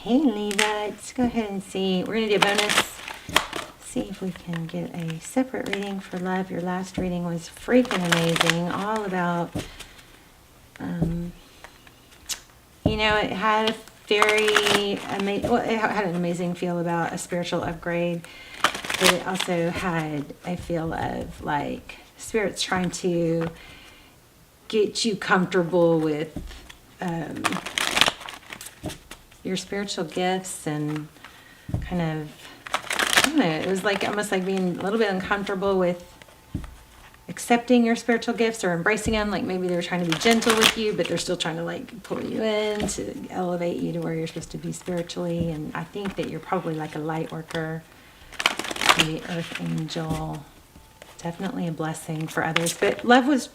Hey Libra, let's go ahead and see. We're going to do a bonus. See if we can get a separate reading for love. Your last reading was freaking amazing. All about, you know, it had a very amazing, well, it had an amazing feel about a spiritual upgrade, but it also had a feel of like Spirit's trying to get you comfortable with your spiritual gifts and kind of, I don't know, it was like almost like being a little bit uncomfortable with accepting your spiritual gifts or embracing them. Like maybe they're trying to be gentle with you, but they're still trying to like pull you in to elevate you to where you're supposed to be spiritually. And I think that you're probably like a light worker, the earth angel. Definitely a blessing for others, but love was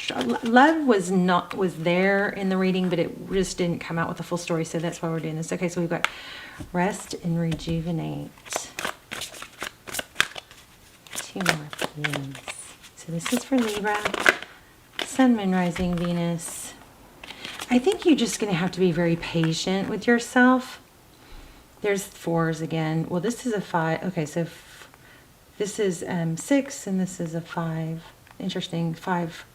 there in the reading, but it just didn't come out with the full story. So that's why we're doing this. Okay, so we've got rest and rejuvenate. 2 more, please. So this is for Libra, Sun, Moon, Rising, Venus. I think you're just going to have to be very patient with yourself. There's 4s again. Well, this is a 5. Okay, so this is 6 and this is a 5. Interesting. 5,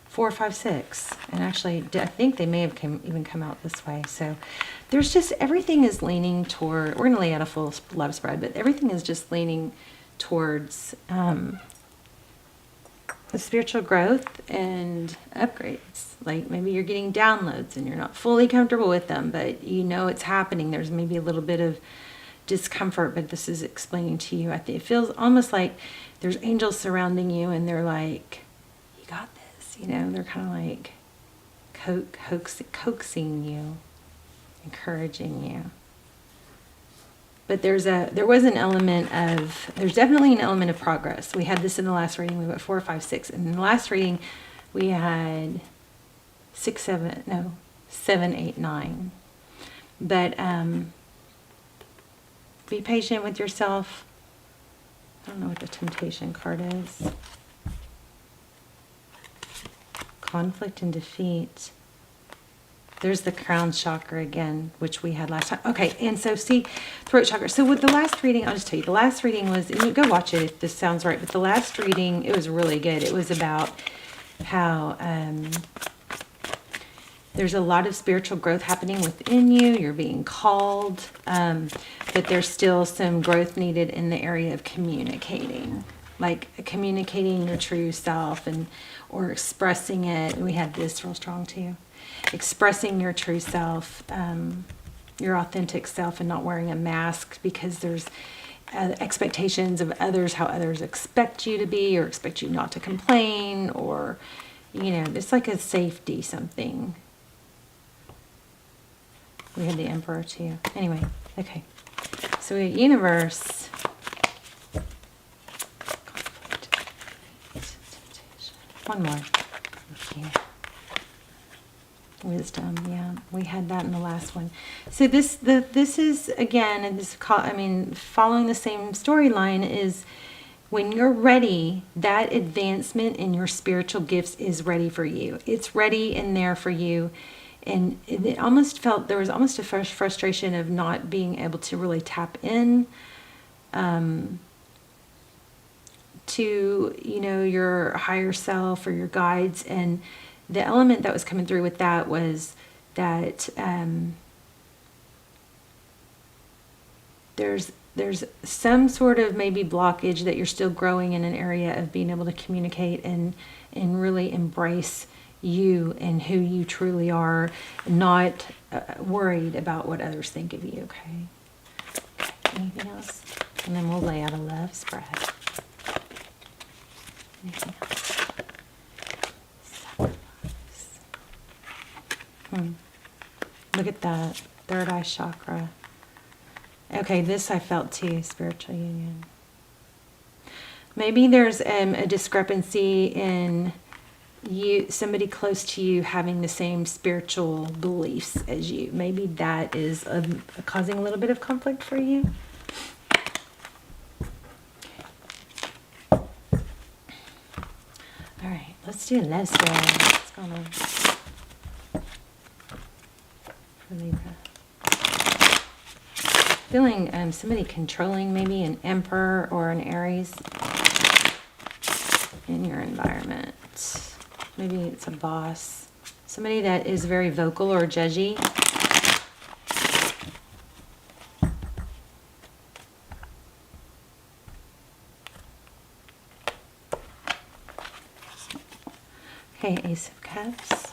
4, 5, 6. And actually, I think they may have even come out this way. So there's just, everything is leaning toward, we're going to lay out a full love spread, but everything is just leaning towards the spiritual growth and upgrades. Like maybe you're getting downloads and you're not fully comfortable with them, but you know it's happening. There's maybe a little bit of discomfort, but this is explaining to you. I think it feels almost like there's angels surrounding you and they're like, you got this, you know, they're kind of like coaxing you, encouraging you. But there's definitely an element of progress. We had this in the last reading. We went 4, 5, 6. And in the last reading, we had 7, 8, 9. But be patient with yourself. I don't know what the temptation card is. Conflict and defeat. There's the crown chakra again, which we had last time. Okay, and so see, throat chakra. So with the last reading, I'll just tell you, the last reading was, and you go watch it if this sounds right, but the last reading, it was really good. It was about how there's a lot of spiritual growth happening within you. You're being called, but there's still some growth needed in the area of communicating. Like communicating your true self or expressing it. We had this real strong too. Expressing your true self, your authentic self, and not wearing a mask because there's expectations of others, how others expect you to be or expect you not to complain, or, you know, it's like a safety something. We had the Emperor too. Anyway, okay. So we have universe. One more. Okay. Wisdom, yeah, we had that in the last one. So this is again, and this following the same storyline is when you're ready, that advancement in your spiritual gifts is ready for you. It's ready in there for you, and it almost felt there was almost a frustration of not being able to really tap in to, you know, your higher self or your guides. And the element that was coming through with that was that there's some sort of maybe blockage that you're still growing in an area of being able to communicate and really embrace you and who you truly are, not worried about what others think of you. Okay. Anything else? And then we'll lay out a love spread. Anything else? Look at that third eye chakra. Okay, this I felt too, spiritual union. Maybe there's a discrepancy in somebody close to you having the same spiritual beliefs as you. Maybe that is causing a little bit of conflict for you. All right, let's do a love spread. What's going on? For Libra. feeling somebody controlling, maybe an Emperor or an Aries in your environment. Maybe it's a boss. Somebody that is very vocal or judgy. Okay, Ace of Cups.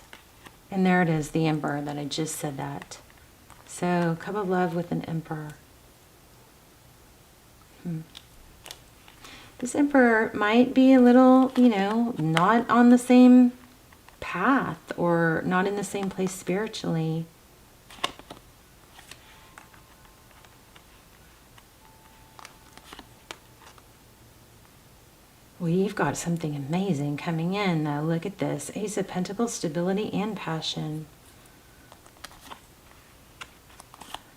And there it is, the Emperor that I just said that. So, Cup of Love with an Emperor. This Emperor might be a little, you know, not on the same path or not in the same place spiritually. We've got something amazing coming in, though. Look at this. Ace of Pentacles, stability and passion.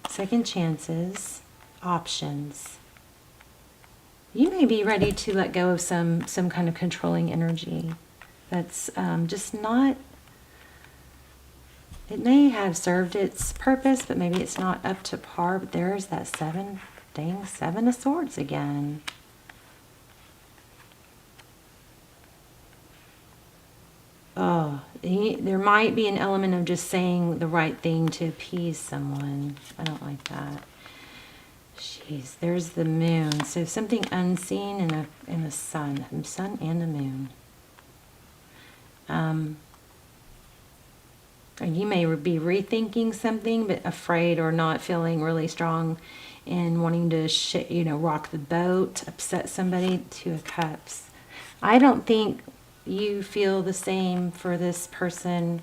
Second chances, options. You may be ready to let go of some kind of controlling energy that's just not, it may have served its purpose, but maybe it's not up to par. But there's that Seven of Swords again. Oh, there might be an element of just saying the right thing to appease someone. I don't like that. Jeez, there's the moon. So something unseen in the sun. The sun and the moon. You may be rethinking something, but afraid or not feeling really strong in wanting to, rock the boat, upset somebody. Two of Cups. I don't think you feel the same for this person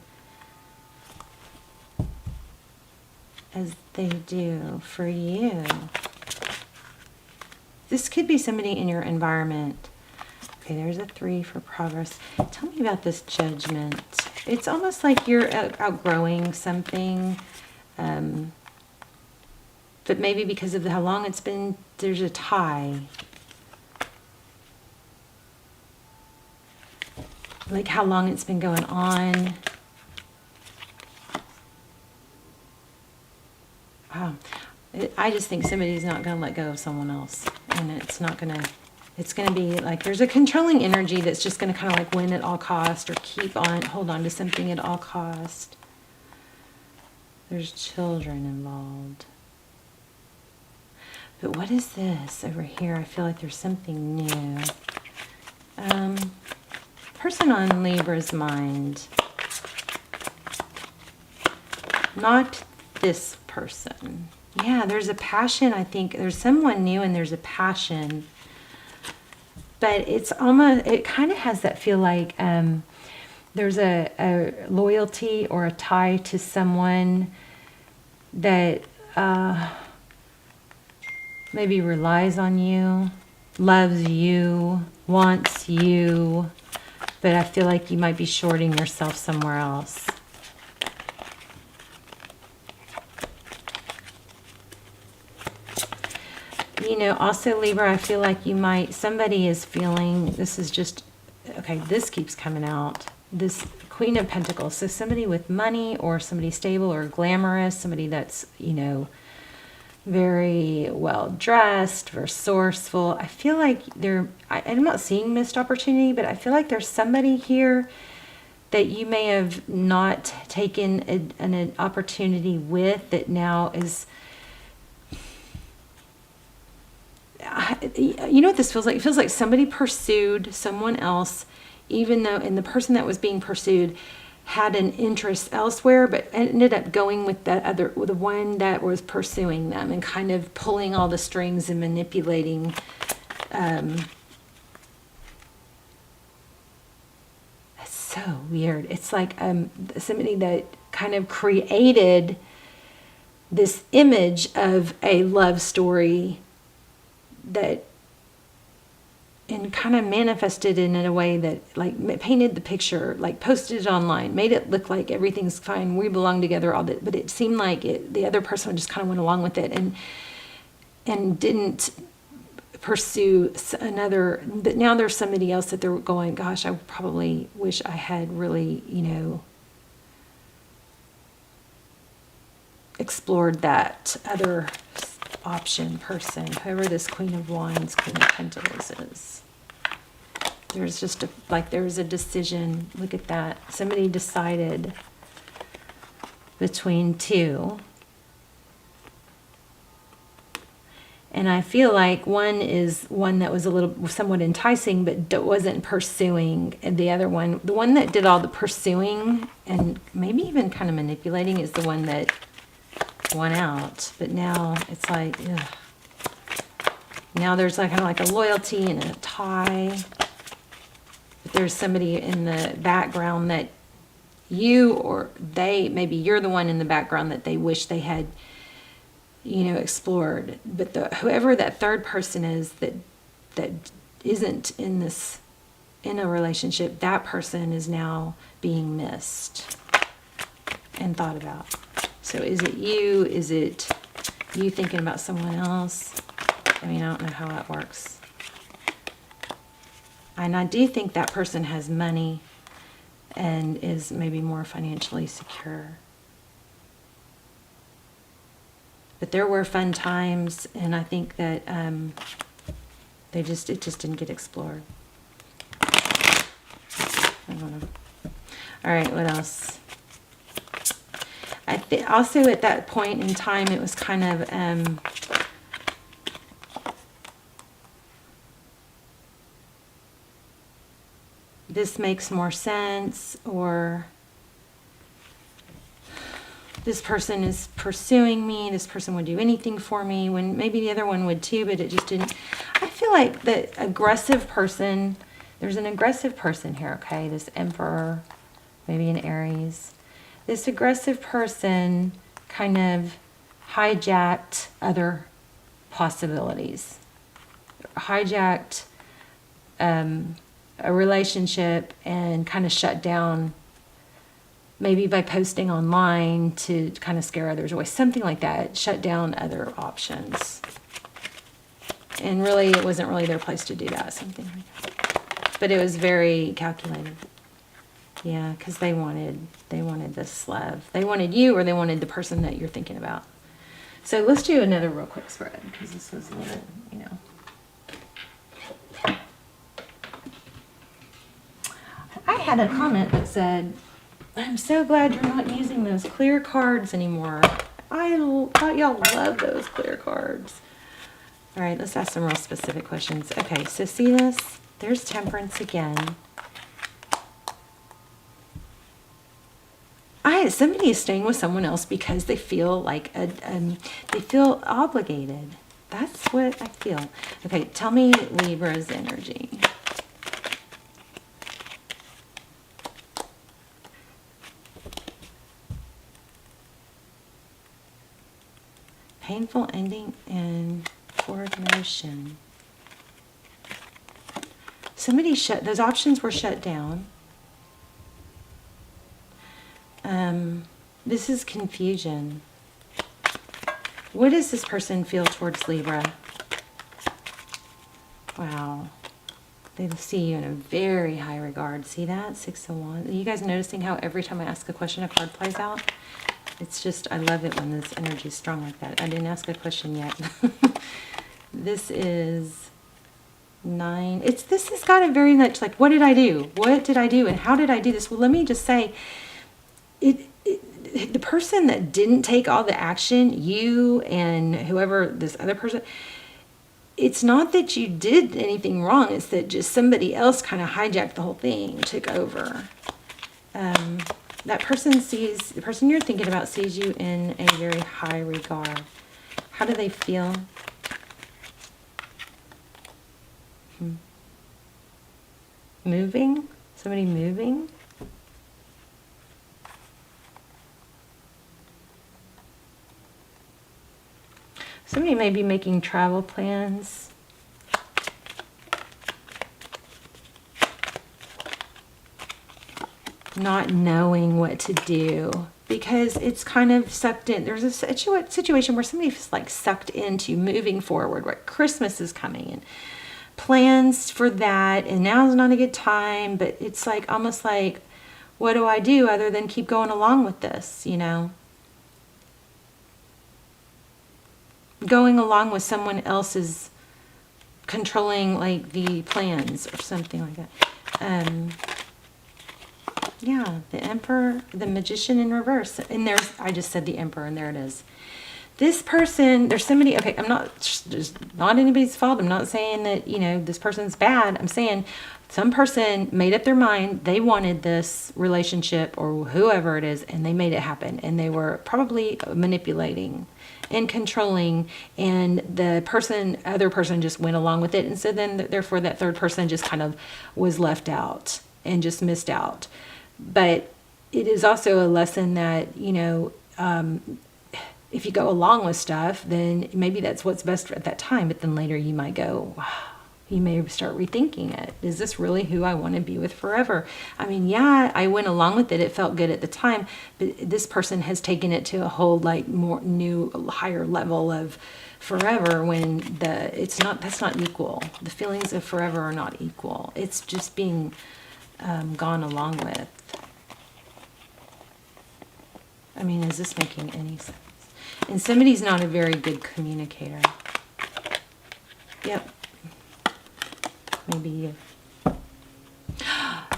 as they do for you. This could be somebody in your environment. Okay, there's a 3 for progress. Tell me about this Judgment. It's almost like you're outgrowing something, but maybe because of how long it's been, there's a tie. Like how long it's been going on. Wow. I just think somebody's not going to let go of someone else. And it's not going to, it's going to be like there's a controlling energy that's just going to kind of like win at all cost or hold on to something at all cost. There's children involved. But what is this over here? I feel like there's something new. Person on Libra's mind. Not this person. Yeah, there's a passion, I think. There's someone new and there's a passion. But it's almost, it kind of has that feel like there's a loyalty or a tie to someone that maybe relies on you, loves you, wants you. But I feel like you might be shorting yourself somewhere else. Also Libra, I feel like somebody is feeling, this is just, okay, this keeps coming out. This Queen of Pentacles. So somebody with money or somebody stable or glamorous, somebody that's, very well dressed, resourceful. I feel like I'm not seeing missed opportunity, but I feel like there's somebody here that you may have not taken an opportunity with that now is, you know what this feels like? It feels like somebody pursued someone else, even though, and the person that was being pursued had an interest elsewhere, but ended up going with the one that was pursuing them and kind of pulling all the strings and manipulating. It's so weird. It's like somebody that kind of created this image of a love story that and kind of manifested it in a way that like painted the picture, like posted it online, made it look like everything's fine, we belong together, all that, but it seemed like the other person just kind of went along with it and didn't pursue another. But now there's somebody else that they're going, gosh, I probably wish I had really, explored that other option person, whoever this Queen of Wands, Queen of Pentacles is. There's just there was a decision. Look at that. Somebody decided between two. And I feel like one that was somewhat enticing, but wasn't pursuing. And the other one, the one that did all the pursuing and maybe even kind of manipulating, is the one that won out. But now it's like, ugh. Now there's kind of like a loyalty and a tie. But there's somebody in the background that you or they, maybe you're the one in the background that they wish they had, explored. But whoever that third person is that isn't in a relationship, that person is now being missed and thought about. So is it you? Is it you thinking about someone else? I don't know how that works. And I do think that person has money and is maybe more financially secure. But there were fun times, and I think that it just didn't get explored. I don't know. All right, what else? I think also at that point in time, it was kind of this makes more sense, or this person is pursuing me, this person would do anything for me, when maybe the other one would too, but it just didn't. I feel like the aggressive person, there's an aggressive person here, okay? This Emperor, maybe an Aries. This aggressive person kind of hijacked other possibilities. Hijacked a relationship and kind of shut down, maybe by posting online to kind of scare others away, something like that. Shut down other options. And really, it wasn't really their place to do that, something like that. But it was very calculated. Yeah, because they wanted this love. They wanted you, or they wanted the person that you're thinking about. So let's do another real quick spread, because this was a little, I had a comment that said, I'm so glad you're not using those clear cards anymore. I thought y'all loved those clear cards. All right, let's ask some real specific questions. Okay, so see this? There's Temperance again. Somebody is staying with someone else because they feel like they feel obligated. That's what I feel. Okay, tell me Libra's energy. Painful ending and forward motion. Somebody those options were shut down. This is confusion. What does this person feel towards Libra? Wow. They see you in a very high regard. See that? 6 of Wands. Are you guys noticing how every time I ask a question, a card plays out? It's just, I love it when this energy is strong like that. I didn't ask a question yet. This is 9. This has got a very much like, what did I do? What did I do? And how did I do this? Well, let me just say, the person that didn't take all the action, you and whoever this other person, it's not that you did anything wrong. It's that just somebody else kind of hijacked the whole thing, took over. That person the person you're thinking about sees you in a very high regard. How do they feel? Moving? Somebody moving? Somebody may be making travel plans. Not knowing what to do because it's kind of sucked in. There's a situation where somebody's like sucked into moving forward, right? Christmas is coming and plans for that, and now's not a good time, but it's like almost like, what do I do other than keep going along with this, going along with someone else's controlling like the plans or something like that. Yeah, the Emperor, the Magician in reverse. And there's, I just said the Emperor, and there it is. This person, there's somebody, okay, I'm not, there's not anybody's fault. I'm not saying that, you know, this person's bad. I'm saying some person made up their mind. They wanted this relationship or whoever it is, and they made it happen. And they were probably manipulating and controlling, and the other person just went along with it. And so then, therefore, that third person just kind of was left out and just missed out. But it is also a lesson that, you know, if you go along with stuff, then maybe that's what's best at that time. But then later you might go, wow, you may start rethinking it. Is this really who I want to be with forever? I mean, yeah, I went along with it. It felt good at the time. But this person has taken it to a whole like more new, higher level of forever when that's not equal. The feelings of forever are not equal. It's just being gone along with. I mean, is this making any sense? And somebody's not a very good communicator. Yep. Maybe you.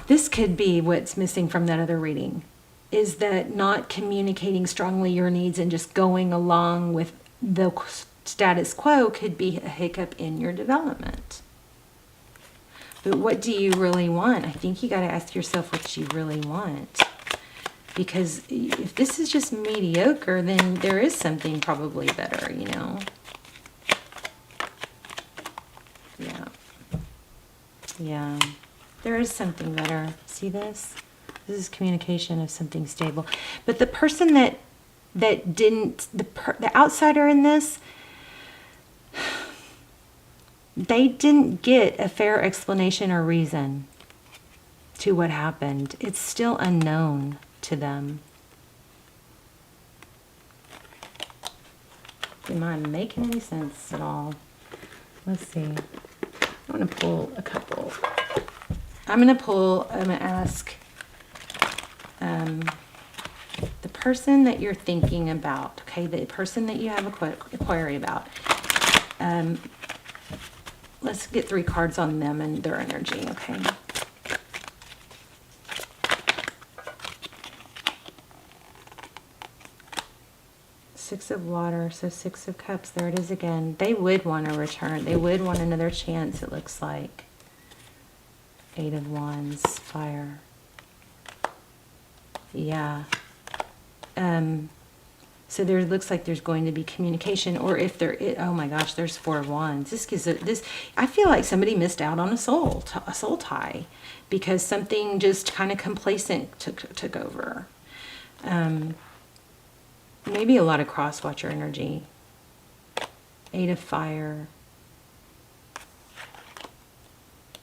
This could be what's missing from that other reading, is that not communicating strongly your needs and just going along with the status quo could be a hiccup in your development. But what do you really want? I think you got to ask yourself what you really want. Because if this is just mediocre, then there is something probably better, you know? Yeah. Yeah. There is something better. See this? This is communication of something stable. But the person that didn't, the outsider in this, they didn't get a fair explanation or reason to what happened. It's still unknown to them. Am I making any sense at all? Let's see. I'm going to pull a couple. I'm going to ask the person that you're thinking about, okay, the person that you have a query about. Let's get 3 cards on them and their energy, okay? Six of water, so 6 of cups, there it is again. They would want a return. They would want another chance, it looks like. 8 of wands, fire. Yeah. So there looks like there's going to be communication, or if there is, oh my gosh, there's 4 of wands. This gives it this. I feel like somebody missed out on a soul tie, because something just kind of complacent took over. Maybe a lot of cross-watcher energy. 8 of fire.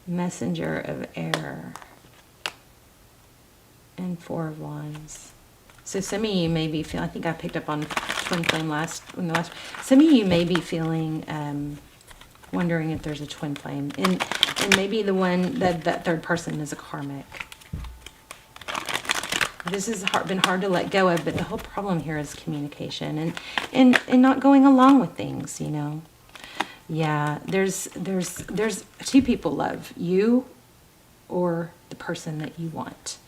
Messenger of air. And 4 of wands. So some of you may be feeling, I think I picked up on twin flame some of you may be feeling, wondering if there's a twin flame. And maybe the one, that third person is a karmic. This has been hard to let go of, but the whole problem here is communication and not going along with things, you know. Yeah, there's 2 people love, you or the person that you want.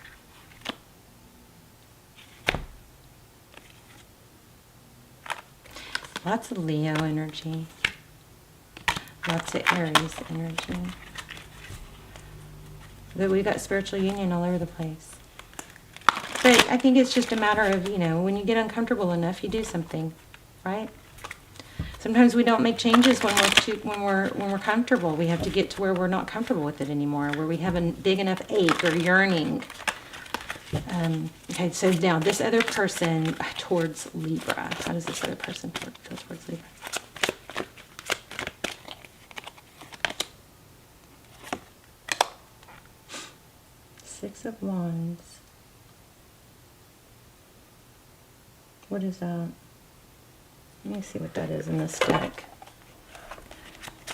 Lots of Leo energy. Lots of Aries energy. But we got spiritual union all over the place. But I think it's just a matter of, you know, when you get uncomfortable enough, you do something, right? Sometimes we don't make changes when we're comfortable. We have to get to where we're not comfortable with it anymore, where we have a big enough ache or yearning. Okay, so now this other person towards Libra. How does this other person feel towards Libra? Six of Wands. What is that? Let me see what that is in this deck.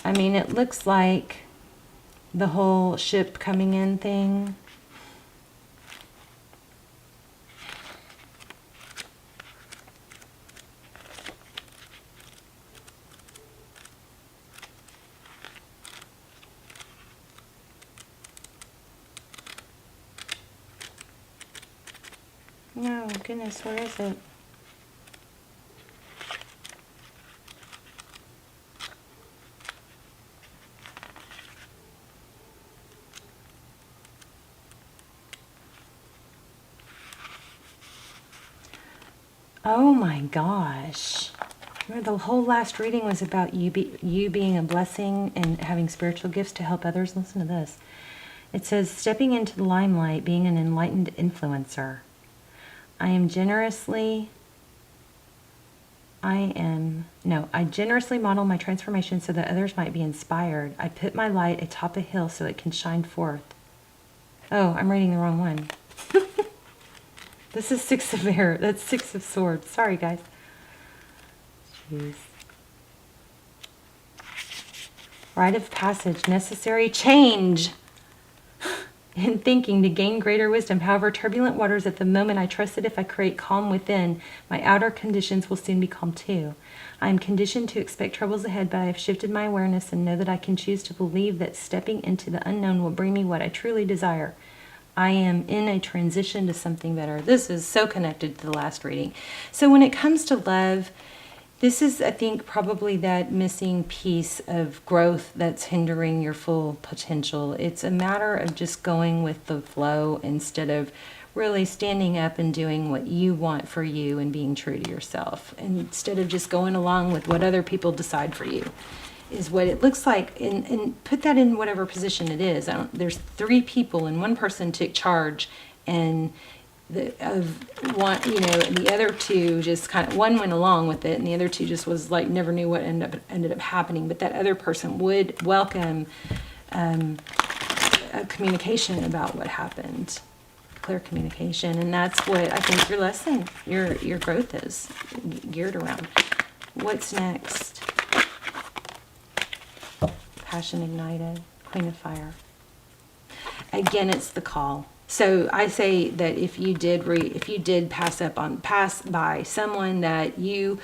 I mean, it looks like the whole ship coming in thing. No, goodness, where is it? Oh my gosh. The whole last reading was about you being a blessing and having spiritual gifts to help others. Listen to this. It says, stepping into the limelight, being an enlightened influencer. I generously model my transformation so that others might be inspired. I put my light atop a hill so it can shine forth. Oh, I'm reading the wrong one. This is Six of Air. That's Six of Swords. Sorry, guys. Jeez. Rite of passage. Necessary change in thinking to gain greater wisdom. However, turbulent waters at the moment, I trust that if I create calm within, my outer conditions will soon be calm too. I am conditioned to expect troubles ahead, but I have shifted my awareness and know that I can choose to believe that stepping into the unknown will bring me what I truly desire. I am in a transition to something better. This is so connected to the last reading. So when it comes to love, this is, I think, probably that missing piece of growth that's hindering your full potential. It's a matter of just going with the flow instead of really standing up and doing what you want for you and being true to yourself. And instead of just going along with what other people decide for you, is what it looks like. And put that in whatever position it is. There's 3 people and one person took charge, and the other 2 just kind of, one went along with it and the other 2 just was like never knew what ended up happening. But that other person would welcome a communication about what happened, clear communication. And that's what I think your lesson, your growth is geared around. What's next? Passion ignited, Queen of Fire. Again, it's the call. So I say that if you did pass by someone that you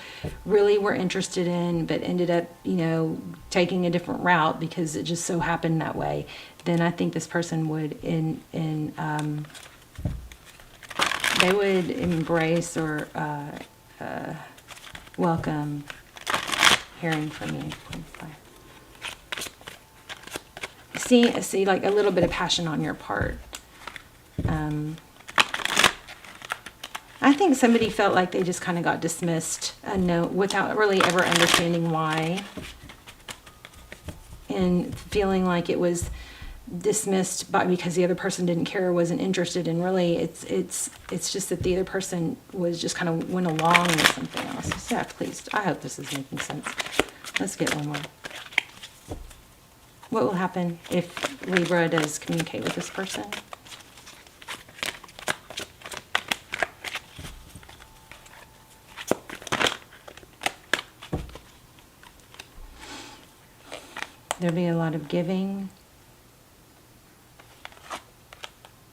really were interested in, but ended up, taking a different route because it just so happened that way, then I think this person would they would embrace or welcome hearing from you. Queen of Fire. See like a little bit of passion on your part. I think somebody felt like they just kind of got dismissed without really ever understanding why, and feeling like it was dismissed because the other person didn't care or wasn't interested. And really it's just that the other person was just kind of went along with something else. So yeah, please, I hope this is making sense. Let's get one more. What will happen if Libra does communicate with this person? There'll be a lot of giving.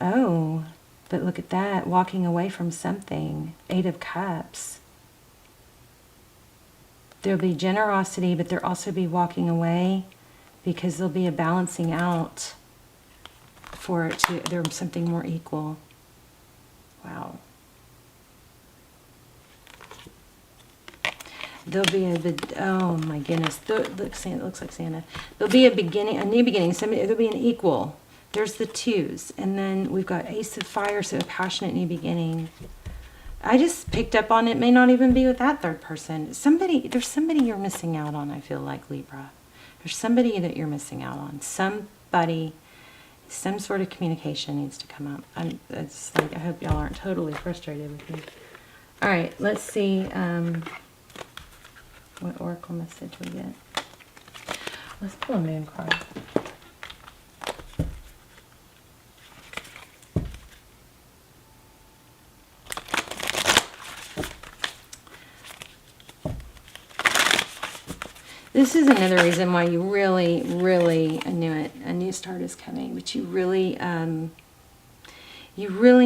Oh, but look at that, walking away from something. 8 of Cups. There'll be generosity, but there'll also be walking away, because there'll be a balancing out for it to, there's something more equal. Wow. There'll be oh my goodness. It looks like Santa. There'll be a beginning, a new beginning. There'll be an equal. There's the 2s. And then we've got Ace of Fire, so a passionate new beginning. I just picked up on it. May not even be with that 3rd person. There's somebody you're missing out on, I feel like, Libra. There's somebody that you're missing out on. Somebody, some sort of communication needs to come up. I hope y'all aren't totally frustrated with me. All right, let's see what oracle message we get. Let's pull a moon card. This is another reason why you really, I knew it, a new start is coming, but you really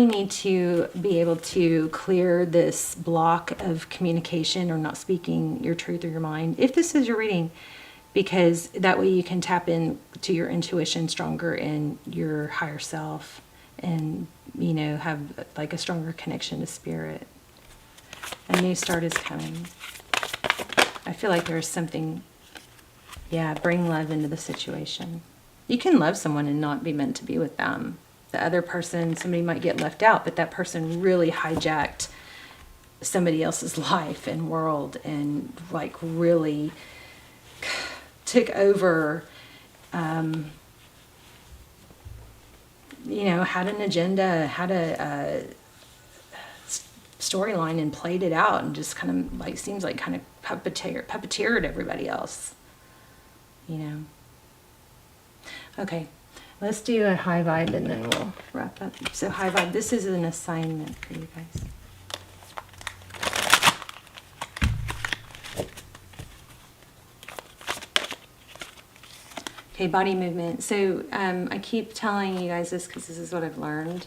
need to be able to clear this block of communication or not speaking your truth or your mind, if this is your reading, because that way you can tap in to your intuition stronger and your higher self and, you know, have like a stronger connection to spirit. A new start is coming. I feel like there's something, yeah, bring love into the situation. You can love someone and not be meant to be with them. The other person, somebody might get left out, but that person really hijacked somebody else's life and world and like really took over, you know, had an agenda, had a storyline and played it out and just kind of like, seems like kind of puppeteered everybody else, you know. Okay, let's do a high vibe and then we'll wrap up. So high vibe, this is an assignment for you guys. Okay, body movement. So I keep telling you guys this because this is what I've learned,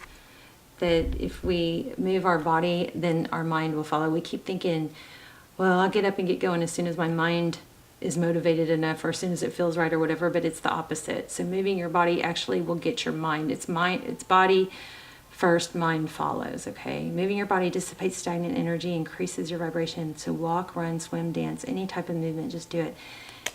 that if we move our body, then our mind will follow. We keep thinking, well, I'll get up and get going as soon as my mind is motivated enough or as soon as it feels right or whatever, but it's the opposite. So moving your body actually will get your mind. It's body first, mind follows, okay? Moving your body dissipates stagnant energy, increases your vibration. So walk, run, swim, dance, any type of movement, just do it.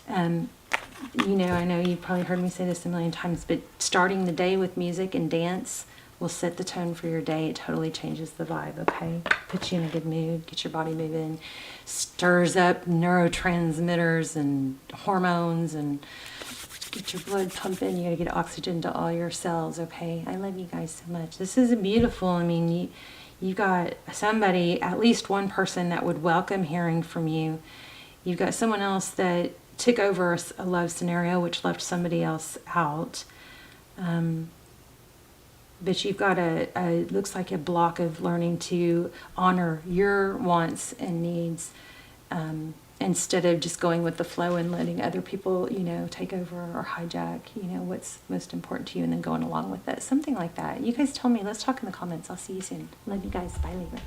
You know, I know you've probably heard me say this a million times, but starting the day with music and dance will set the tone for your day. It totally changes the vibe, okay? Puts you in a good mood, gets your body moving, stirs up neurotransmitters and hormones and get your blood pumping. You gotta get oxygen to all your cells, okay? I love you guys so much. This is beautiful. I mean, you got somebody, at least one person that would welcome hearing from you. You've got someone else that took over a love scenario which left somebody else out. But you've got looks like a block of learning to honor your wants and needs, instead of just going with the flow and letting other people, you know, take over or hijack, you know, what's most important to you and then going along with it. Something like that. You guys tell me. Let's talk in the comments. I'll see you soon. Love you guys. Bye, Libra.